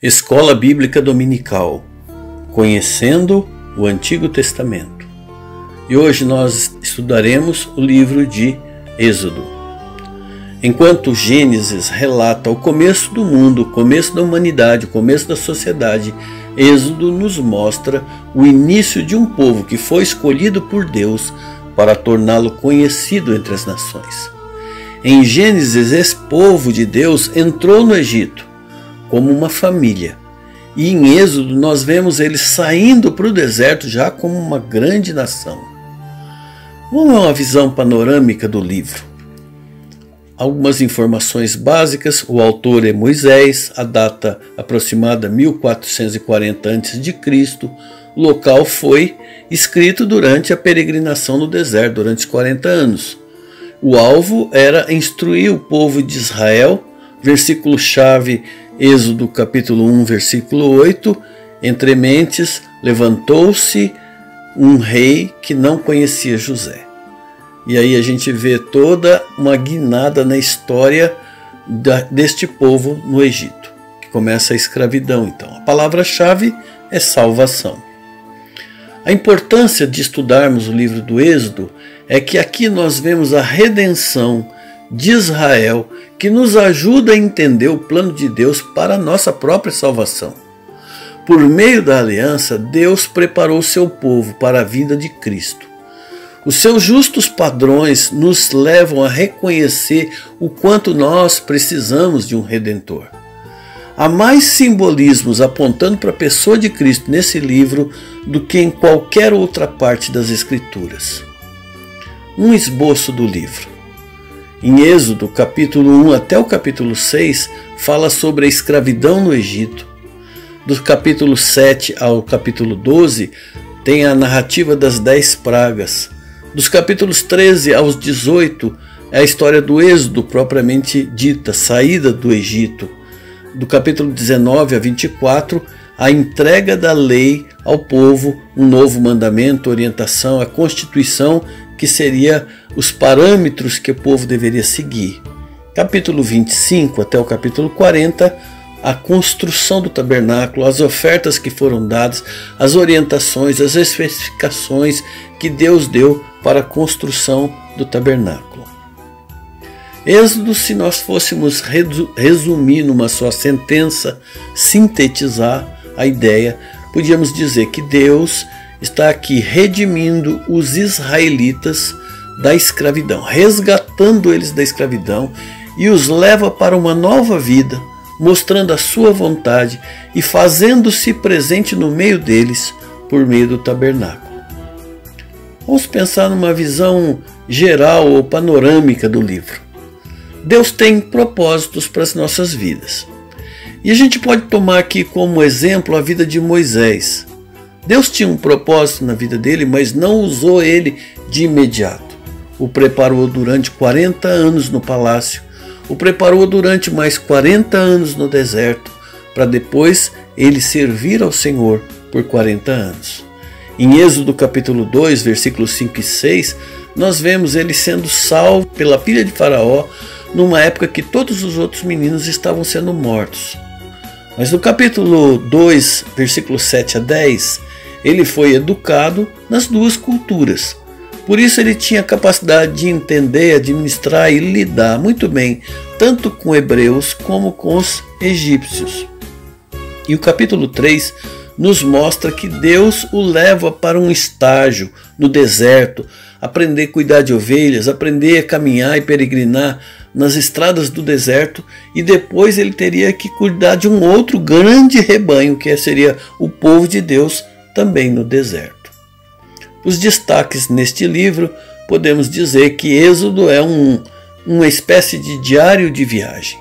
Escola Bíblica Dominical, conhecendo o Antigo Testamento. E hoje nós estudaremos o livro de Êxodo. Enquanto Gênesis relata o começo do mundo, o começo da humanidade, o começo da sociedade, Êxodo nos mostra o início de um povo que foi escolhido por Deus para torná-lo conhecido entre as nações. Em Gênesis, esse povo de Deus entrou no Egito como uma família. E em Êxodo nós vemos eles saindo para o deserto já como uma grande nação. Vamos a uma visão panorâmica do livro. Algumas informações básicas: o autor é Moisés, a data aproximada 1440 a.C., o local foi escrito durante a peregrinação no deserto, durante os 40 anos. O alvo era instruir o povo de Israel, versículo-chave Êxodo capítulo 1, versículo 8, entre mentes, levantou-se um rei que não conhecia José. E aí a gente vê toda uma guinada na história deste povo no Egito, que começa a escravidão. Então, a palavra-chave é salvação. A importância de estudarmos o livro do Êxodo é que aqui nós vemos a redenção de Israel, que nos ajuda a entender o plano de Deus para a nossa própria salvação. Por meio da aliança, Deus preparou seu povo para a vinda de Cristo. Os seus justos padrões nos levam a reconhecer o quanto nós precisamos de um Redentor. Há mais simbolismos apontando para a pessoa de Cristo nesse livro do que em qualquer outra parte das Escrituras. Um esboço do livro. Em Êxodo, capítulo 1 até o capítulo 6, fala sobre a escravidão no Egito. Do capítulo 7 ao capítulo 12, tem a narrativa das 10 pragas. Dos capítulos 13 aos 18, é a história do Êxodo propriamente dita, saída do Egito. Do capítulo 19 a 24, a entrega da lei ao povo, um novo mandamento, orientação, a constituição, que seria os parâmetros que o povo deveria seguir. Capítulo 25 até o capítulo 40, a construção do tabernáculo, as ofertas que foram dadas, as orientações, as especificações que Deus deu para a construção do tabernáculo. Êxodo, se nós fôssemos resumir numa só sentença, sintetizar a ideia, podíamos dizer que Deus está aqui redimindo os israelitas da escravidão, resgatando eles da escravidão e os leva para uma nova vida, mostrando a sua vontade e fazendo-se presente no meio deles por meio do tabernáculo. Vamos pensar numa visão geral ou panorâmica do livro. Deus tem propósitos para as nossas vidas. E a gente pode tomar aqui como exemplo a vida de Moisés. Deus tinha um propósito na vida dele, mas não usou ele de imediato. O preparou durante 40 anos no palácio, o preparou durante mais 40 anos no deserto, para depois ele servir ao Senhor por 40 anos. Em Êxodo capítulo 2, versículos 5 e 6, nós vemos ele sendo salvo pela filha de Faraó, numa época que todos os outros meninos estavam sendo mortos. Mas no capítulo 2, versículos 7 a 10, ele foi educado nas duas culturas. Por isso ele tinha capacidade de entender, administrar e lidar muito bem, tanto com hebreus como com os egípcios. E o capítulo 3 nos mostra que Deus o leva para um estágio no deserto, aprender a cuidar de ovelhas, aprender a caminhar e peregrinar nas estradas do deserto, e depois ele teria que cuidar de um outro grande rebanho, que seria o povo de Deus, também no deserto. Os destaques neste livro, podemos dizer que Êxodo é uma espécie de diário de viagem.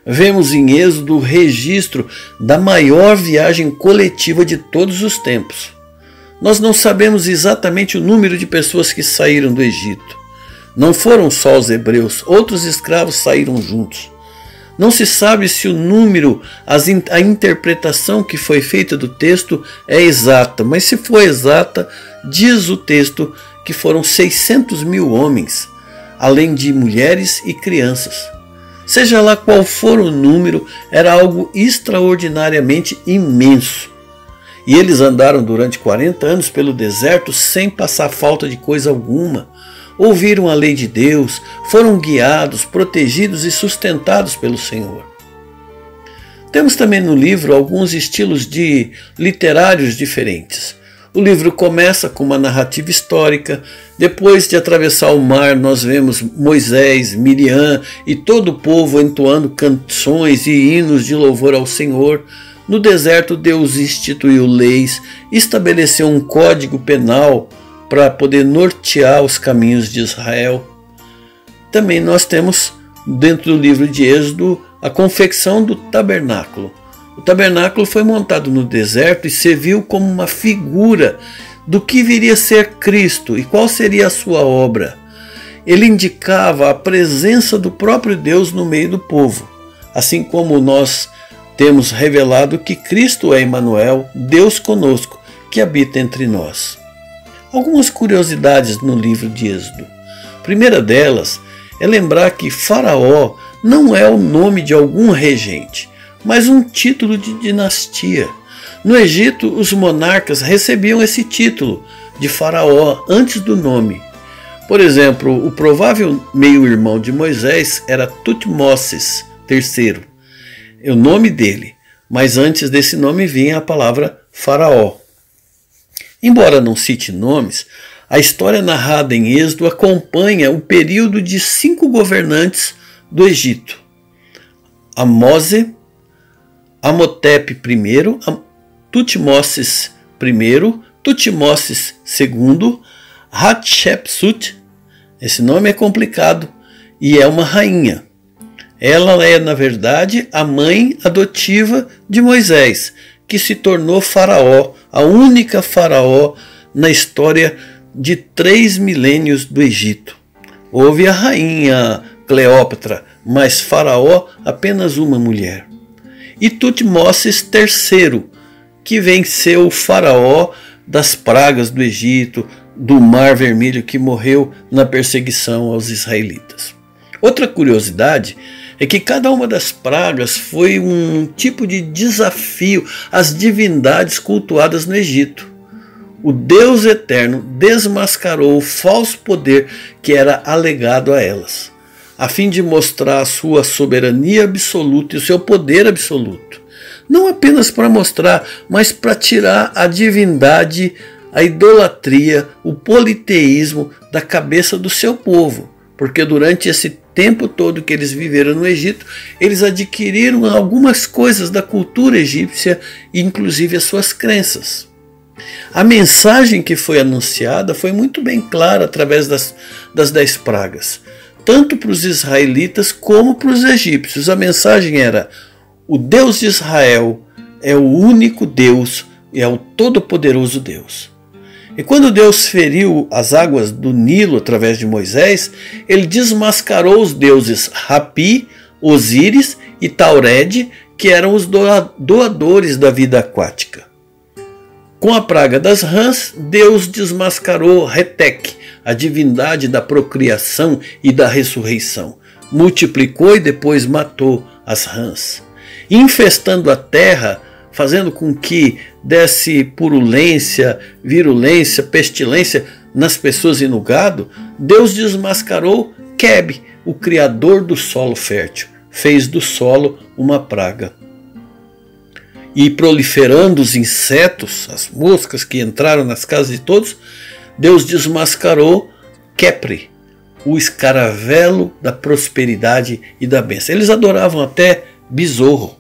Vemos em Êxodo o registro da maior viagem coletiva de todos os tempos. Nós não sabemos exatamente o número de pessoas que saíram do Egito. Não foram só os hebreus, outros escravos saíram juntos. Não se sabe se o número, a interpretação que foi feita do texto é exata, mas se for exata, diz o texto que foram 600 mil homens, além de mulheres e crianças. Seja lá qual for o número, era algo extraordinariamente imenso. E eles andaram durante 40 anos pelo deserto sem passar falta de coisa alguma. Ouviram a lei de Deus, foram guiados, protegidos e sustentados pelo Senhor. Temos também no livro alguns estilos literários diferentes. O livro começa com uma narrativa histórica. Depois de atravessar o mar, nós vemos Moisés, Miriam e todo o povo entoando canções e hinos de louvor ao Senhor. No deserto, Deus instituiu leis, estabeleceu um código penal para poder nortear os caminhos de Israel. Também nós temos, dentro do livro de Êxodo, a confecção do tabernáculo. O tabernáculo foi montado no deserto e serviu como uma figura do que viria a ser Cristo e qual seria a sua obra. Ele indicava a presença do próprio Deus no meio do povo, assim como nós temos revelado que Cristo é Emmanuel, Deus conosco, que habita entre nós. Algumas curiosidades no livro de Êxodo. A primeira delas é lembrar que Faraó não é o nome de algum regente, mas um título de dinastia. No Egito, os monarcas recebiam esse título de Faraó antes do nome. Por exemplo, o provável meio-irmão de Moisés era Tutmoses III, é o nome dele, mas antes desse nome vinha a palavra Faraó. Embora não cite nomes, a história narrada em Êxodo acompanha o período de 5 governantes do Egito: Amose, Amotep I, Tutmoses I, Tutmoses II, Hatshepsut. Esse nome é complicado e é uma rainha. Ela é, na verdade, a mãe adotiva de Moisés, que se tornou faraó, a única faraó na história de 3 milênios do Egito. Houve a rainha Cleópatra, mas faraó apenas uma mulher. E Tutmoses III, que venceu o faraó das pragas do Egito, do Mar Vermelho, que morreu na perseguição aos israelitas. Outra curiosidade é que cada uma das pragas foi um tipo de desafio às divindades cultuadas no Egito. O Deus Eterno desmascarou o falso poder que era alegado a elas, a fim de mostrar a sua soberania absoluta e o seu poder absoluto. Não apenas para mostrar, mas para tirar a divindade, a idolatria, o politeísmo da cabeça do seu povo. Porque durante esse tempo todo que eles viveram no Egito, eles adquiriram algumas coisas da cultura egípcia, inclusive as suas crenças. A mensagem que foi anunciada foi muito bem clara através das 10 pragas, tanto para os israelitas como para os egípcios. A mensagem era: o Deus de Israel é o único Deus e é o todo-poderoso Deus. E quando Deus feriu as águas do Nilo através de Moisés, ele desmascarou os deuses Rapi, Osíris e Taured, que eram os doadores da vida aquática. Com a praga das rãs, Deus desmascarou Retek, a divindade da procriação e da ressurreição. Multiplicou e depois matou as rãs, infestando a terra, fazendo com que desse purulência, virulência, pestilência nas pessoas e no gado. Deus desmascarou Queb, o criador do solo fértil, fez do solo uma praga. E proliferando os insetos, as moscas que entraram nas casas de todos, Deus desmascarou Kepri, o escaravelo da prosperidade e da bênção. Eles adoravam até besouro.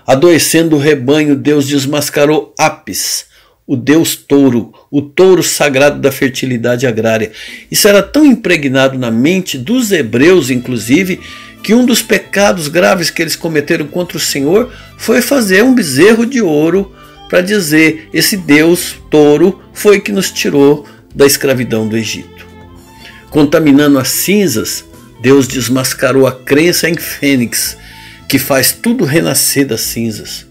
Adoecendo o rebanho, Deus desmascarou Apis, o deus touro, o touro sagrado da fertilidade agrária. Isso era tão impregnado na mente dos hebreus, inclusive, que um dos pecados graves que eles cometeram contra o Senhor foi fazer um bezerro de ouro para dizer: esse deus touro foi que nos tirou da escravidão do Egito. Contaminando as cinzas, Deus desmascarou a crença em Fênix, que faz tudo renascer das cinzas.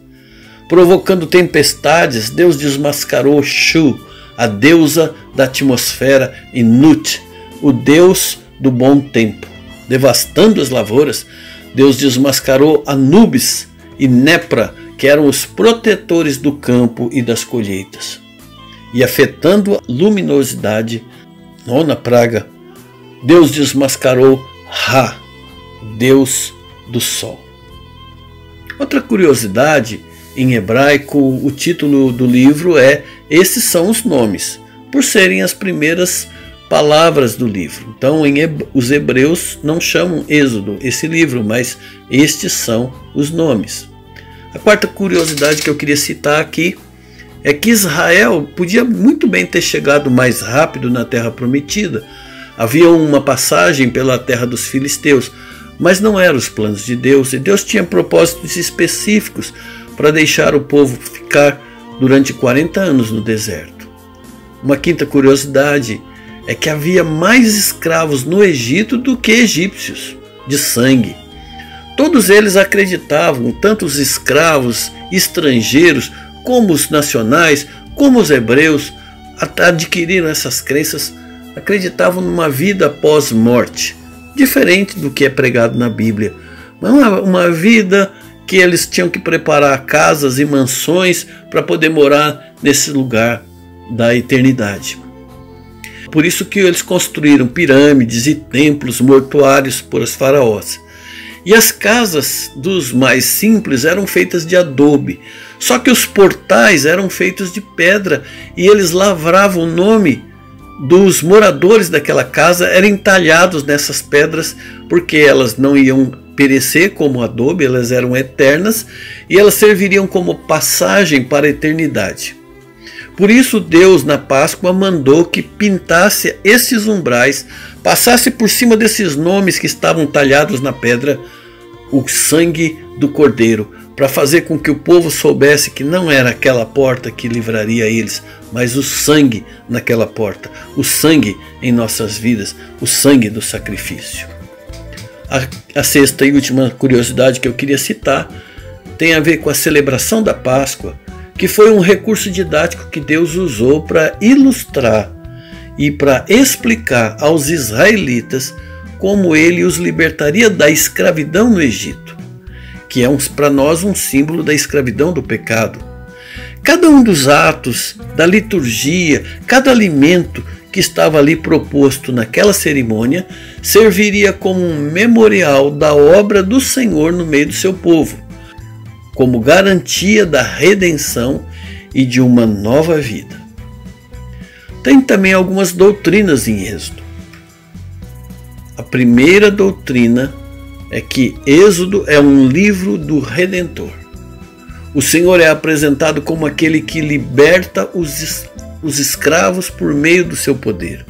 Provocando tempestades, Deus desmascarou Shu, a deusa da atmosfera, e Nut, o deus do bom tempo. devastando as lavouras, Deus desmascarou Anubis e Nepra, que eram os protetores do campo e das colheitas. E afetando a luminosidade, nona praga, Deus desmascarou Ra, Deus do Sol. Outra curiosidade, em hebraico, o título do livro é Esses são os nomes, por serem as primeiras palavras do livro. Então, os hebreus não chamam Êxodo esse livro, mas estes são os nomes. A quarta curiosidade que eu queria citar aqui é que Israel podia muito bem ter chegado mais rápido na Terra Prometida. Havia uma passagem pela terra dos filisteus, mas não eram os planos de Deus, e Deus tinha propósitos específicos para deixar o povo ficar durante 40 anos no deserto. Uma quinta curiosidade é que havia mais escravos no Egito do que egípcios, de sangue. Todos eles acreditavam, tanto os escravos estrangeiros, como os nacionais, como os hebreus, adquiriram essas crenças, acreditavam numa vida após morte, diferente do que é pregado na Bíblia. Uma vida que eles tinham que preparar casas e mansões para poder morar nesse lugar da eternidade. Por isso que eles construíram pirâmides e templos mortuários por os faraós. E as casas dos mais simples eram feitas de adobe, só que os portais eram feitos de pedra e eles lavravam o nome dos moradores daquela casa, eram entalhados nessas pedras, porque elas não iam perecer como adobe, elas eram eternas e elas serviriam como passagem para a eternidade. Por isso Deus na Páscoa mandou que pintasse esses umbrais, passasse por cima desses nomes que estavam talhados na pedra, o sangue do Cordeiro, para fazer com que o povo soubesse que não era aquela porta que livraria eles, mas o sangue naquela porta, o sangue em nossas vidas, o sangue do sacrifício. A sexta e última curiosidade que eu queria citar tem a ver com a celebração da Páscoa, que foi um recurso didático que Deus usou para ilustrar e para explicar aos israelitas como ele os libertaria da escravidão no Egito, que é para nós um símbolo da escravidão do pecado. Cada um dos atos da liturgia, cada alimento que estava ali proposto naquela cerimônia, serviria como um memorial da obra do Senhor no meio do seu povo, como garantia da redenção e de uma nova vida. Tem também algumas doutrinas em Êxodo. A primeira doutrina é que Êxodo é um livro do Redentor. O Senhor é apresentado como aquele que liberta os escravos por meio do seu poder.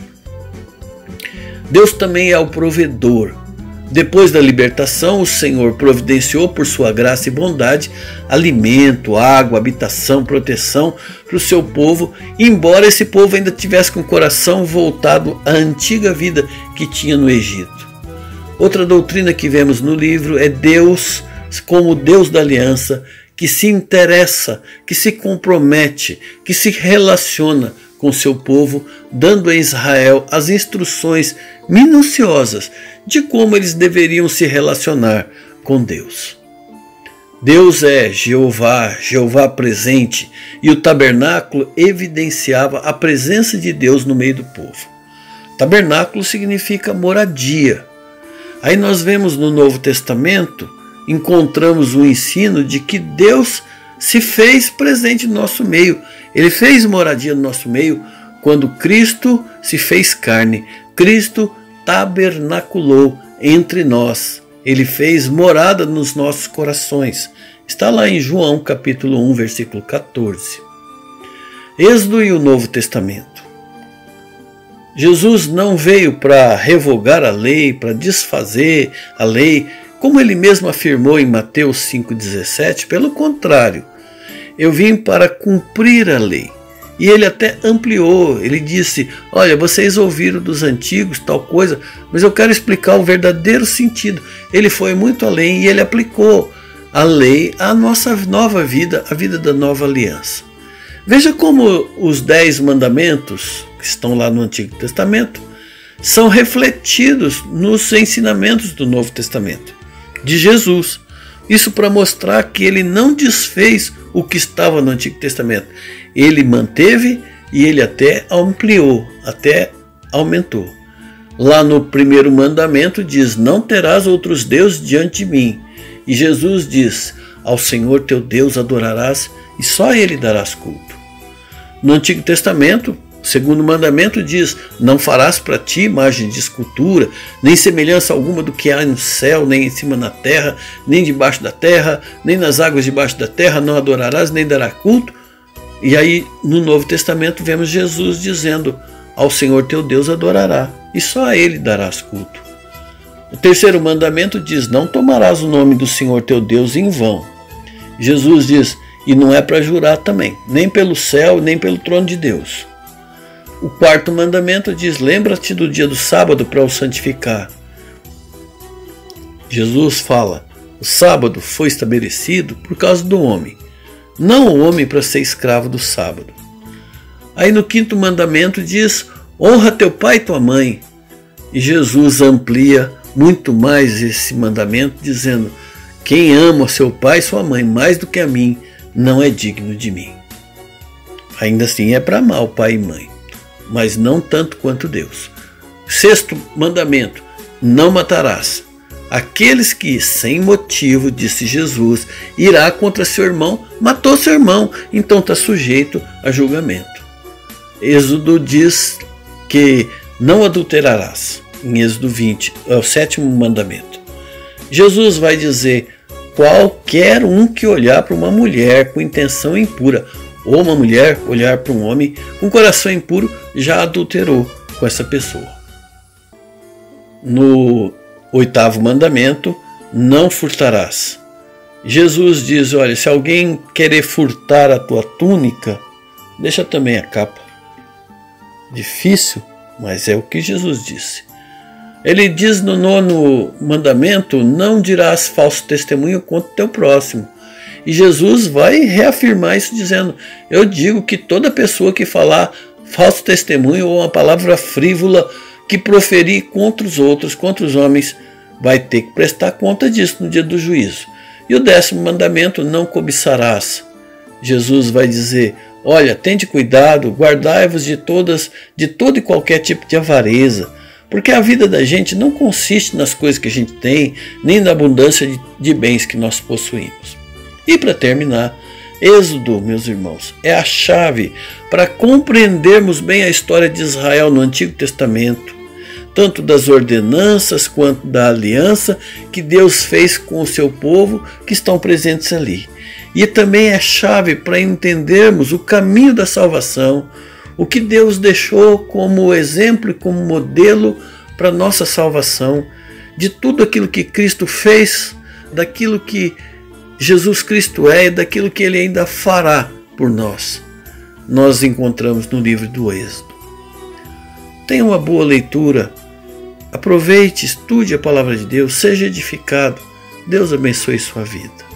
Deus também é o provedor. Depois da libertação, o Senhor providenciou por sua graça e bondade alimento, água, habitação, proteção para o seu povo, embora esse povo ainda tivesse com o coração voltado à antiga vida que tinha no Egito. Outra doutrina que vemos no livro é Deus como Deus da aliança, que se interessa, que se compromete, que se relaciona com seu povo, dando a Israel as instruções minuciosas de como eles deveriam se relacionar com Deus. Deus é Jeová, Jeová presente, e o tabernáculo evidenciava a presença de Deus no meio do povo. Tabernáculo significa moradia. Aí nós vemos no Novo Testamento, encontramos o ensino de que Deus se fez presente no nosso meio. Ele fez moradia no nosso meio quando Cristo se fez carne. Cristo tabernaculou entre nós. Ele fez morada nos nossos corações. Está lá em João capítulo 1, versículo 14. Êxodo e o Novo Testamento. Jesus não veio para revogar a lei, para desfazer a lei, como ele mesmo afirmou em Mateus 5,17. Pelo contrário, eu vim para cumprir a lei. E ele até ampliou, ele disse, olha, vocês ouviram dos antigos tal coisa, mas eu quero explicar o verdadeiro sentido. Ele foi muito além e ele aplicou a lei à nossa nova vida, a vida da nova aliança. Veja como os 10 mandamentos, que estão lá no Antigo Testamento, são refletidos nos ensinamentos do Novo Testamento, de Jesus. Isso para mostrar que ele não desfez o que estava no Antigo Testamento. Ele manteve e ele até ampliou, até aumentou. Lá no primeiro mandamento diz: não terás outros deuses diante de mim. E Jesus diz: ao Senhor teu Deus adorarás e só a ele darás culto. No Antigo Testamento, o segundo mandamento diz: não farás para ti imagem de escultura, nem semelhança alguma do que há no céu, nem em cima na terra, nem debaixo da terra, nem nas águas debaixo da terra, não adorarás, nem darás culto. E aí, no Novo Testamento, vemos Jesus dizendo: ao Senhor teu Deus adorará, e só a ele darás culto. O terceiro mandamento diz: não tomarás o nome do Senhor teu Deus em vão. Jesus diz: e não é para jurar também, nem pelo céu, nem pelo trono de Deus. O quarto mandamento diz: lembra-te do dia do sábado para o santificar. Jesus fala: o sábado foi estabelecido por causa do homem, não o homem para ser escravo do sábado. Aí no quinto mandamento diz: honra teu pai e tua mãe. E Jesus amplia muito mais esse mandamento, dizendo: quem ama seu pai e sua mãe mais do que a mim, não é digno de mim. Ainda assim é para amar o pai e mãe, mas não tanto quanto Deus. Sexto mandamento: não matarás. Aqueles que, sem motivo, disse Jesus, irá contra seu irmão, matou seu irmão, então está sujeito a julgamento. Êxodo diz que não adulterarás. Em Êxodo 20, é o sétimo mandamento. Jesus vai dizer: qualquer um que olhar para uma mulher com intenção impura, ou uma mulher olhar para um homem com coração impuro, já adulterou com essa pessoa. No oitavo mandamento: não furtarás. Jesus diz: olha, se alguém querer furtar a tua túnica, deixa também a capa. Difícil, mas é o que Jesus disse. Ele diz no nono mandamento: não dirás falso testemunho contra o teu próximo. E Jesus vai reafirmar isso dizendo: eu digo que toda pessoa que falar falso testemunho ou uma palavra frívola que proferir contra os outros, contra os homens, vai ter que prestar conta disso no dia do juízo. E o décimo mandamento: não cobiçarás. Jesus vai dizer: olha, tende cuidado, guardai-vos de todo e qualquer tipo de avareza, porque a vida da gente não consiste nas coisas que a gente tem, nem na abundância de bens que nós possuímos. E para terminar, Êxodo, meus irmãos, é a chave para compreendermos bem a história de Israel no Antigo Testamento, tanto das ordenanças quanto da aliança que Deus fez com o seu povo que estão presentes ali. E também é chave para entendermos o caminho da salvação, o que Deus deixou como exemplo e como modelo para nossa salvação, de tudo aquilo que Cristo fez, daquilo que Jesus Cristo é e daquilo que Ele ainda fará por nós. Nós encontramos no livro do Êxodo. Tenha uma boa leitura, aproveite, estude a palavra de Deus, seja edificado. Deus abençoe sua vida.